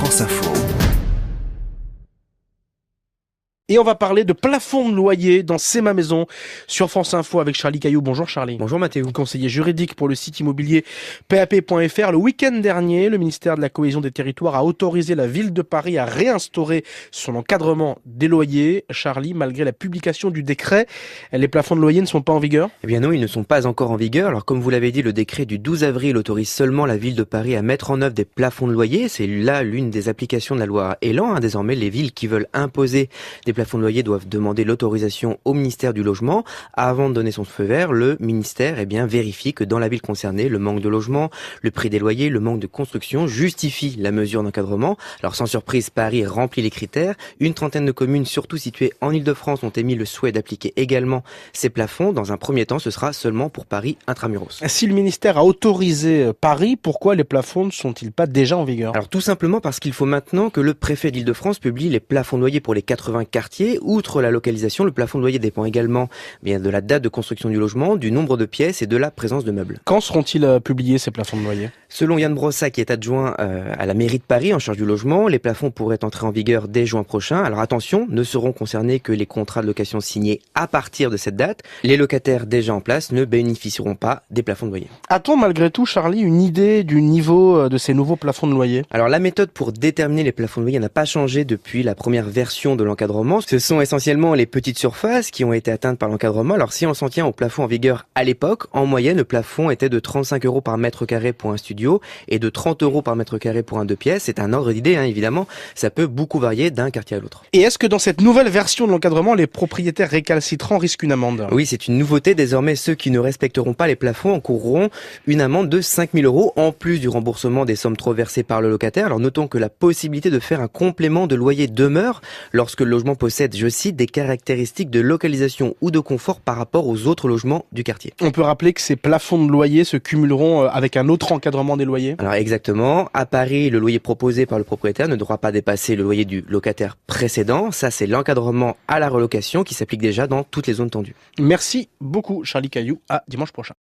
France Info. Et on va parler de plafond de loyer dans C'est ma maison sur France Info avec Charlie Caillou. Bonjour Charlie. Bonjour Mathéo. Conseiller juridique pour le site immobilier PAP.fr. Le week-end dernier, le ministère de la Cohésion des Territoires a autorisé la ville de Paris à réinstaurer son encadrement des loyers. Charlie, malgré la publication du décret, les plafonds de loyer ne sont pas en vigueur ? Eh bien non, ils ne sont pas encore en vigueur. Alors comme vous l'avez dit, le décret du 12 avril autorise seulement la ville de Paris à mettre en œuvre des plafonds de loyer. C'est là l'une des applications de la loi Elan. Désormais, les villes qui veulent imposer des plafonds de loyer doivent demander l'autorisation au ministère du Logement. Avant de donner son feu vert, le ministère vérifie que dans la ville concernée, le manque de logement, le prix des loyers, le manque de construction justifie la mesure d'encadrement. Alors sans surprise, Paris remplit les critères. Une trentaine de communes, surtout situées en Île-de-France, ont émis le souhait d'appliquer également ces plafonds. Dans un premier temps, ce sera seulement pour Paris intramuros. Si le ministère a autorisé Paris, pourquoi les plafonds ne sont-ils pas déjà en vigueur ? Alors tout simplement parce qu'il faut maintenant que le préfet d'Île-de-France publie les plafonds de loyer pour les 80 quartiers. Outre la localisation, le plafond de loyer dépend également de la date de construction du logement, du nombre de pièces et de la présence de meubles. Quand seront-ils publiés ces plafonds de loyer ? Selon Yann Brossa, qui est adjoint à la mairie de Paris en charge du logement, les plafonds pourraient entrer en vigueur dès juin prochain. Alors attention, ne seront concernés que les contrats de location signés à partir de cette date. Les locataires déjà en place ne bénéficieront pas des plafonds de loyer. A-t-on malgré tout, Charlie, une idée du niveau de ces nouveaux plafonds de loyer ? Alors la méthode pour déterminer les plafonds de loyer n'a pas changé depuis la première version de l'encadrement. Ce sont essentiellement les petites surfaces qui ont été atteintes par l'encadrement. Alors si on s'en tient au plafond en vigueur à l'époque, en moyenne, le plafond était de 35 € par mètre carré pour un studio et de 30 € par mètre carré pour un 2 pièces. C'est un ordre d'idée, évidemment. Ça peut beaucoup varier d'un quartier à l'autre. Et est-ce que dans cette nouvelle version de l'encadrement, les propriétaires récalcitrants risquent une amende ? Oui, c'est une nouveauté. Désormais, ceux qui ne respecteront pas les plafonds encourront une amende de 5 000 € en plus du remboursement des sommes trop versées par le locataire. Alors notons que la possibilité de faire un complément de loyer demeure lorsque le logement possède, je cite, des caractéristiques de localisation ou de confort par rapport aux autres logements du quartier. On peut rappeler que ces plafonds de loyer se cumuleront avec un autre encadrement des loyers ? Alors exactement, à Paris, le loyer proposé par le propriétaire ne devra pas dépasser le loyer du locataire précédent. Ça, c'est l'encadrement à la relocation qui s'applique déjà dans toutes les zones tendues. Merci beaucoup Charlie Caillou, à dimanche prochain.